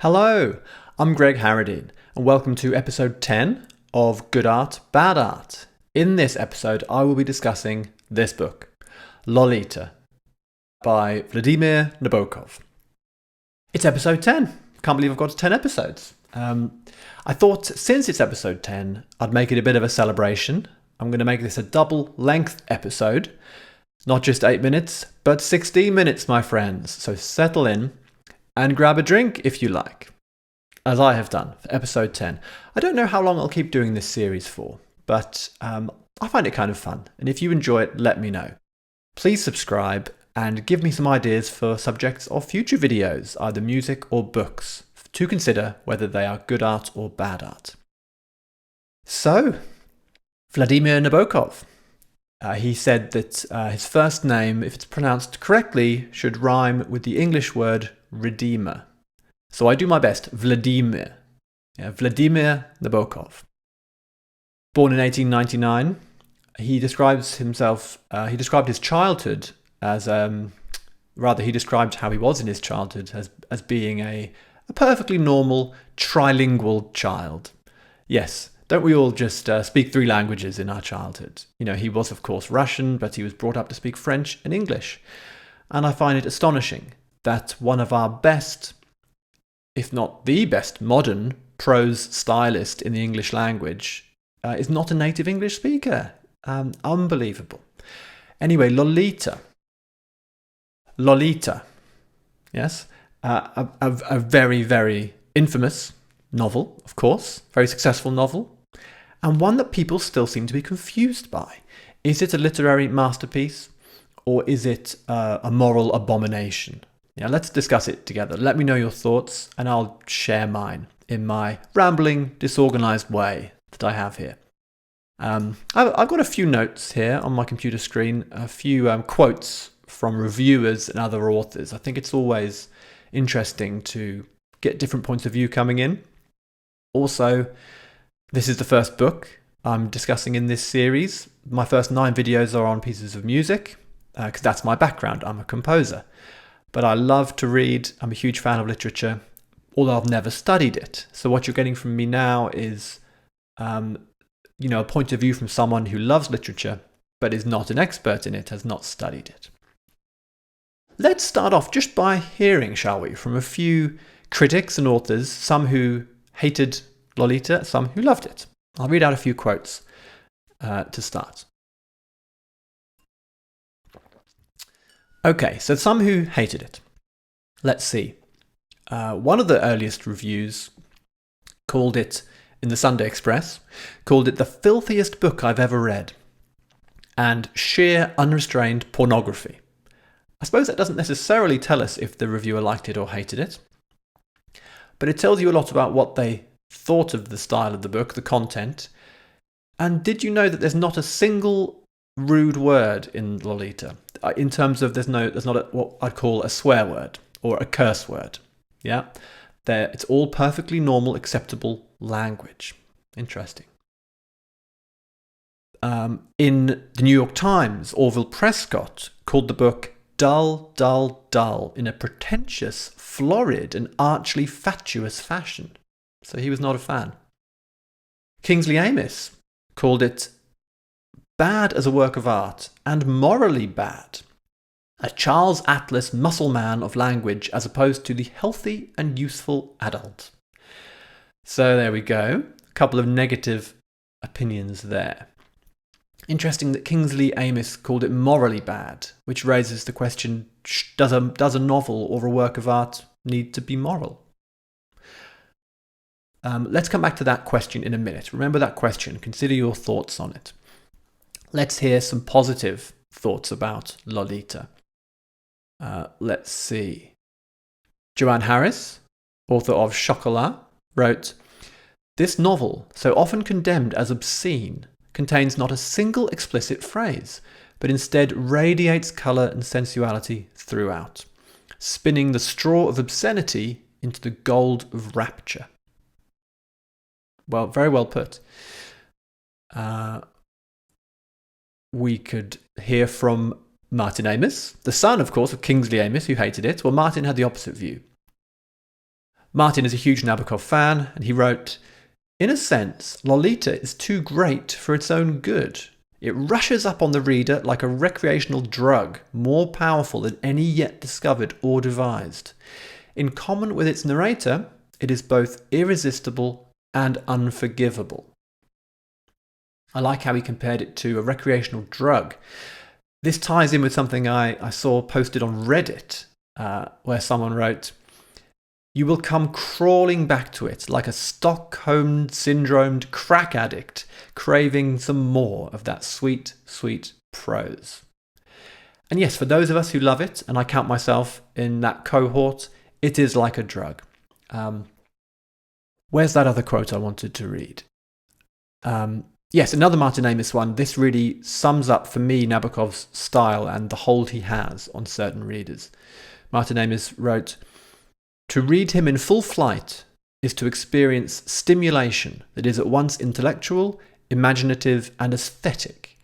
Hello, I'm Greg Harradine, and welcome to episode 10 of Good Art, Bad Art. In this episode, I will be discussing this book, Lolita, by Vladimir Nabokov. It's episode 10. Can't believe I've got to 10 episodes. I thought since it's episode 10, I'd make it a bit of a celebration. I'm going to make this a double-length episode. Not just 8 minutes, but 16 minutes, my friends. So settle in and grab a drink if you like, as I have done for episode 10. I don't know how long I'll keep doing this series for, but I find it kind of fun. And if you enjoy it, let me know. Please subscribe and give me some ideas for subjects of future videos, either music or books, to consider whether they are good art or bad art. So, Vladimir Nabokov. He said that his first name, if it's pronounced correctly, should rhyme with the English word redeemer. So I do my best. Vladimir. Vladimir Nabokov. Born in 1899, he described his childhood as, he described how he was in his childhood as being a perfectly normal, trilingual child. Yes, don't we all just speak 3 languages in our childhood? You know, he was, of course, Russian, but he was brought up to speak French and English. And I find it astonishing that one of our best, if not the best, modern prose stylist in the English language is not a native English speaker. Unbelievable. Anyway, Lolita. Yes. A very, very infamous novel, of course. Very successful novel. And one that people still seem to be confused by. Is it a literary masterpiece or is it a moral abomination? Yeah, let's discuss it together. Let me know your thoughts and I'll share mine in my rambling, disorganized way that I have here. I've got a few notes here on my computer screen, a few quotes from reviewers and other authors. I think it's always interesting to get different points of view coming in. Also, this is the first book I'm discussing in this series. My first 9 videos are on pieces of music, because that's my background. I'm a composer. But I love to read. I'm a huge fan of literature, although I've never studied it. So what you're getting from me now is, a point of view from someone who loves literature, but is not an expert in it, has not studied it. Let's start off just by hearing, shall we, from a few critics and authors, some who hated Lolita, some who loved it. I'll read out a few quotes to start. Okay, so some who hated it. Let's see. One of the earliest reviews called it, in the Sunday Express, called it the filthiest book I've ever read and sheer unrestrained pornography. I suppose that doesn't necessarily tell us if the reviewer liked it or hated it, but it tells you a lot about what they thought of the style of the book, the content. And did you know that there's not a single rude word in Lolita? In terms of there's not what I'd call a swear word or a curse word. Yeah, it's all perfectly normal, acceptable language. Interesting. In the New York Times, Orville Prescott called the book dull, dull, dull in a pretentious, florid and archly fatuous fashion. So he was not a fan. Kingsley Amis called it bad as a work of art and morally bad. A Charles Atlas muscle man of language as opposed to the healthy and useful adult. So there we go. A couple of negative opinions there. Interesting that Kingsley Amis called it morally bad, which raises the question, does a novel or a work of art need to be moral? Let's come back to that question in a minute. Remember that question. Consider your thoughts on it. Let's hear some positive thoughts about Lolita. Let's see. Joanne Harris, author of Chocolat, wrote, "This novel, so often condemned as obscene, contains not a single explicit phrase, but instead radiates colour and sensuality throughout, spinning the straw of obscenity into the gold of rapture." Well, very well put. We could hear from Martin Amis, the son, of course, of Kingsley Amis, who hated it. Well, Martin had the opposite view. Martin is a huge Nabokov fan, and he wrote, "In a sense, Lolita is too great for its own good. It rushes up on the reader like a recreational drug, more powerful than any yet discovered or devised. In common with its narrator, it is both irresistible and unforgivable." I like how he compared it to a recreational drug. This ties in with something I saw posted on Reddit, where someone wrote, "You will come crawling back to it like a Stockholm syndromed crack addict, craving some more of that sweet, sweet prose." And yes, for those of us who love it, and I count myself in that cohort, it is like a drug. Where's that other quote I wanted to read? Yes, another Martin Amis one. This really sums up for me Nabokov's style and the hold he has on certain readers. Martin Amis wrote, "To read him in full flight is to experience stimulation that is at once intellectual, imaginative, and aesthetic,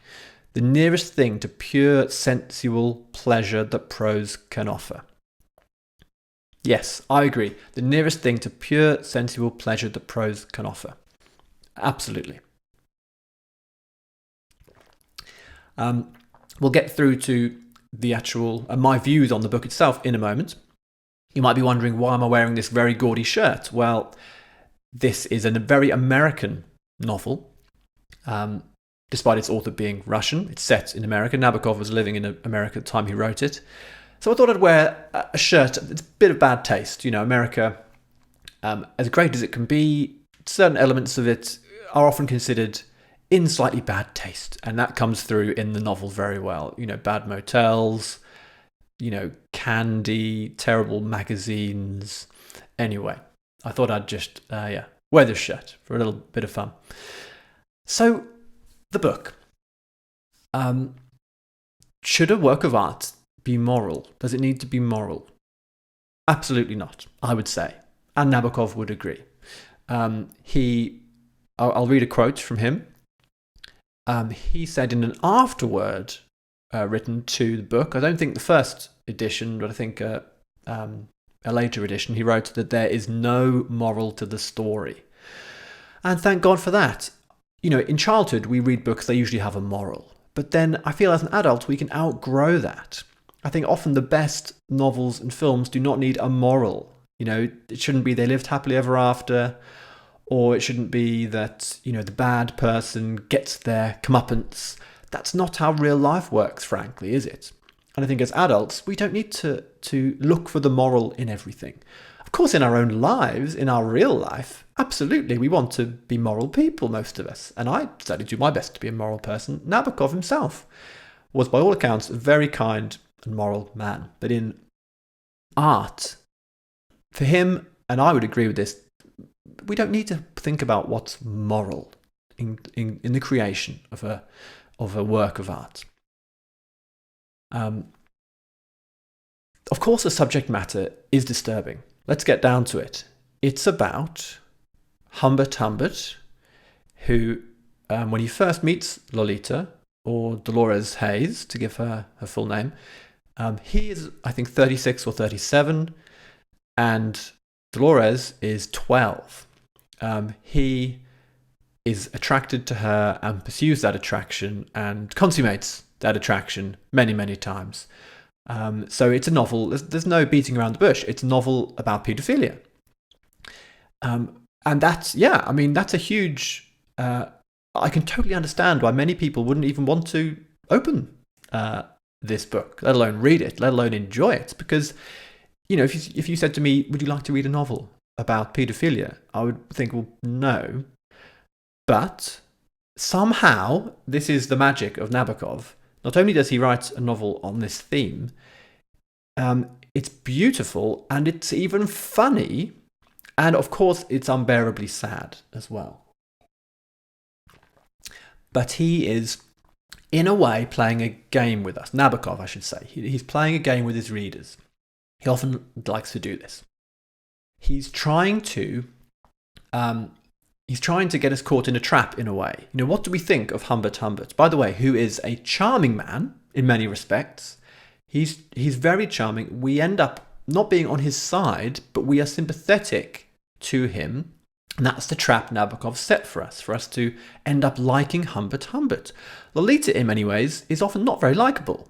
the nearest thing to pure sensual pleasure that prose can offer." Yes, I agree. The nearest thing to pure sensual pleasure that prose can offer. Absolutely. We'll get through to the actual my views on the book itself in a moment. You might be wondering, why am I wearing this very gaudy shirt? Well, this is a very American novel. Despite its author being Russian, it's set in America. Nabokov was living in America at the time he wrote it. So I thought I'd wear a shirt. It's a bit of bad taste. You know, America, as great as it can be, certain elements of it are often considered in slightly bad taste. And that comes through in the novel very well. You know, bad motels, you know, candy, terrible magazines. Anyway, I thought I'd just, wear this shirt for a little bit of fun. So, the book. Should a work of art be moral? Does it need to be moral? Absolutely not, I would say. And Nabokov would agree. I'll read a quote from him. He said in an afterword written to the book, I don't think the first edition, but I think a later edition, he wrote that there is no moral to the story. And thank God for that. You know, in childhood, we read books, they usually have a moral. But then I feel as an adult, we can outgrow that. I think often the best novels and films do not need a moral. You know, it shouldn't be they lived happily ever after, or it shouldn't be that, you know, the bad person gets their comeuppance. That's not how real life works, frankly, is it? And I think as adults, we don't need to look for the moral in everything. Of course, in our own lives, in our real life, absolutely, we want to be moral people, most of us. And I certainly do my best to be a moral person. Nabokov himself was, by all accounts, a very kind and moral man. But in art, for him, and I would agree with this, we don't need to think about what's moral in the creation of a work of art. Of course, the subject matter is disturbing. Let's get down to it. It's about Humbert Humbert, who, when he first meets Lolita, or Dolores Hayes, to give her full name, he is, I think, 36 or 37, and Dolores is 12. He is attracted to her and pursues that attraction and consummates that attraction many, many times. So it's a novel, there's no beating around the bush, it's a novel about paedophilia. And that's a huge, I can totally understand why many people wouldn't even want to open this book, let alone read it, let alone enjoy it. Because, you know, if you said to me, would you like to read a novel about paedophilia? I would think, well, no. But somehow, this is the magic of Nabokov. Not only does he write a novel on this theme, it's beautiful and it's even funny. And of course, it's unbearably sad as well. But he is, in a way, playing a game with us. Nabokov, I should say. He's playing a game with his readers. He often likes to do this. He's trying to get us caught in a trap, in a way. You know, what do we think of Humbert Humbert? By the way, who is a charming man in many respects. He's very charming. We end up not being on his side, but we are sympathetic to him. And that's the trap Nabokov set for us to end up liking Humbert Humbert. Lolita, in many ways, is often not very likable.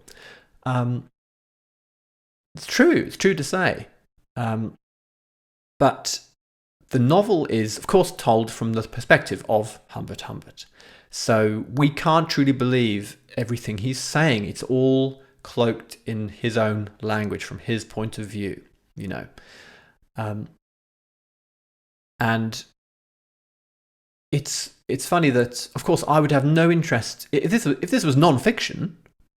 It's true to say. But the novel is, of course, told from the perspective of Humbert Humbert. So we can't truly believe everything he's saying. It's all cloaked in his own language, from his point of view, you know. And it's funny that, of course, I would have no interest if this was non-fiction.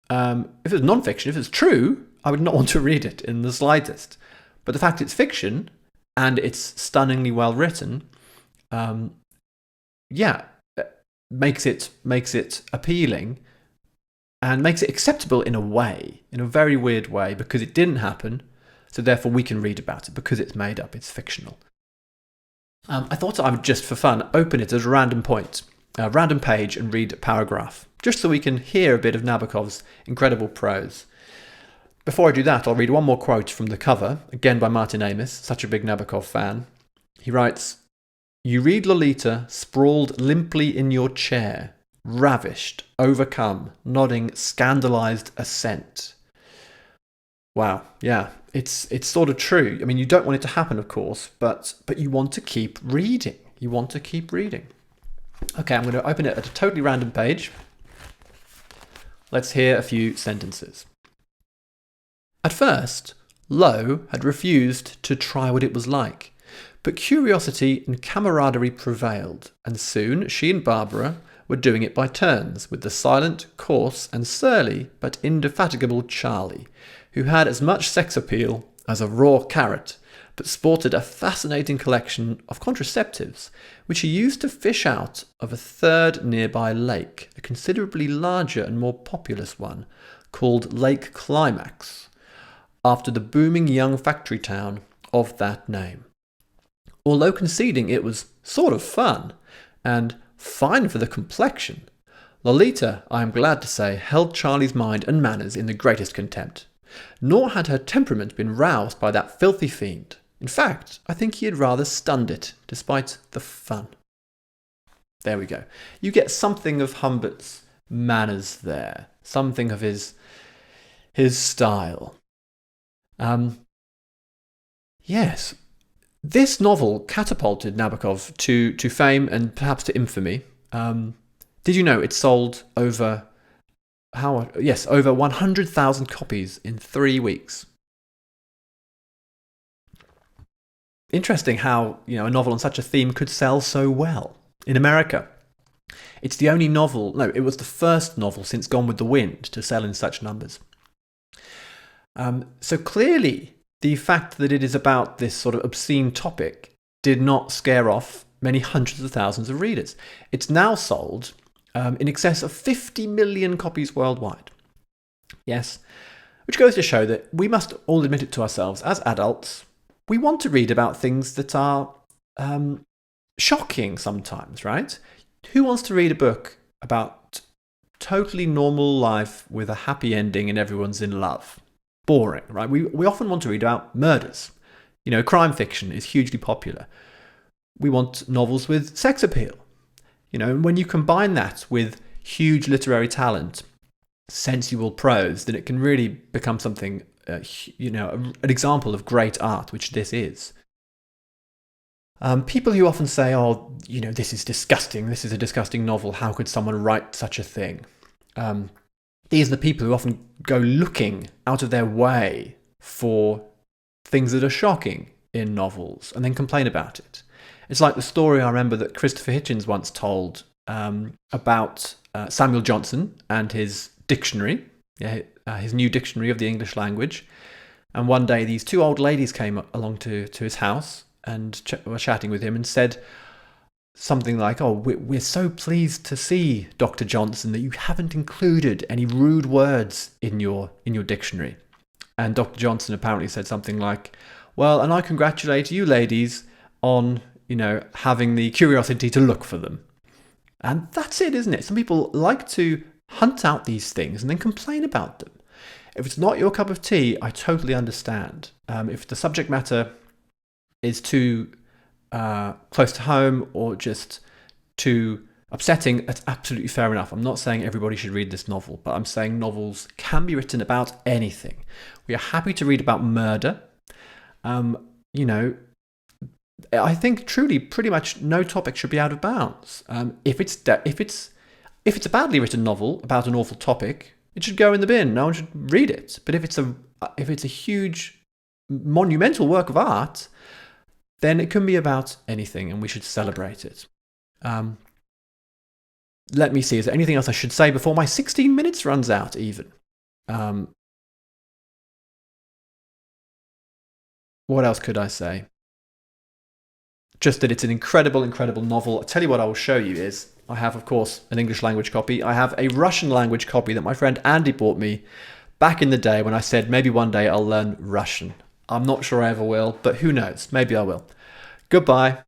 If it was non-fiction, if it was true, I would not want to read it in the slightest. But the fact it's fiction and it's stunningly well written, makes it appealing and makes it acceptable in a way, in a very weird way, because it didn't happen. So therefore, we can read about it because it's made up. It's fictional. I thought I would just, for fun, open it at a random point, a random page, and read a paragraph, just so we can hear a bit of Nabokov's incredible prose. Before I do that, I'll read one more quote from the cover, again by Martin Amis, such a big Nabokov fan. He writes, "You read Lolita sprawled limply in your chair, ravished, overcome, nodding scandalized assent." Wow, yeah, it's sort of true. I mean, you don't want it to happen, of course, but you want to keep reading. You want to keep reading. Okay, I'm going to open it at a totally random page. Let's hear a few sentences. At first, Lo had refused to try what it was like, but curiosity and camaraderie prevailed, and soon she and Barbara were doing it by turns with the silent, coarse, and surly but indefatigable Charlie, who had as much sex appeal as a raw carrot, but sported a fascinating collection of contraceptives, which he used to fish out of a third nearby lake, a considerably larger and more populous one, called Lake Climax, after the booming young factory town of that name. Although conceding it was sort of fun, and fine for the complexion, Lolita, I am glad to say, held Charlie's mind and manners in the greatest contempt. Nor had her temperament been roused by that filthy fiend. In fact, I think he had rather stunned it, despite the fun. There we go. You get something of Humbert's manners there, something of his style. Yes, this novel catapulted Nabokov to fame and perhaps to infamy. Did you know it sold over 100,000 copies in 3 weeks? Interesting how, a novel on such a theme could sell so well in America. It's the only novel, no, it was the first novel since Gone with the Wind to sell in such numbers. So clearly, the fact that it is about this sort of obscene topic did not scare off many hundreds of thousands of readers. It's now sold in excess of 50 million copies worldwide. Yes, which goes to show that we must all admit it to ourselves as adults. We want to read about things that are shocking sometimes, right? Who wants to read a book about totally normal life with a happy ending and everyone's in love? Boring, right? We often want to read about murders. Crime fiction is hugely popular. We want novels with sex appeal. And when you combine that with huge literary talent, sensual prose, then it can really become something, an example of great art, which this is. People who often say, this is disgusting, this is a disgusting novel, how could someone write such a thing? These are the people who often go looking out of their way for things that are shocking in novels and then complain about it. It's like the story I remember that Christopher Hitchens once told about Samuel Johnson and his dictionary, his new dictionary of the English language. And one day these two old ladies came along to his house and were chatting with him and said something like, we're so pleased to see, Dr. Johnson, that you haven't included any rude words in your dictionary. And Dr. Johnson apparently said something like, well, and I congratulate you ladies on, having the curiosity to look for them. And that's it, isn't it? Some people like to hunt out these things and then complain about them. If it's not your cup of tea, I totally understand. If the subject matter is too close to home or just too upsetting, that's absolutely fair enough. I'm not saying everybody should read this novel, but I'm saying novels can be written about anything. We are happy to read about murder. You know, I think truly pretty much no topic should be out of bounds. If it's a badly written novel about an awful topic, it should go in the bin. No one should read it. But if it's a huge monumental work of art, then it can be about anything and we should celebrate it. Let me see, is there anything else I should say before my 16 minutes runs out even? What else could I say? Just that it's an incredible, incredible novel. I'll tell you what I will show you is, I have, of course, an English language copy. I have a Russian language copy that my friend Andy bought me back in the day when I said maybe one day I'll learn Russian. I'm not sure I ever will, but who knows? Maybe I will. Goodbye.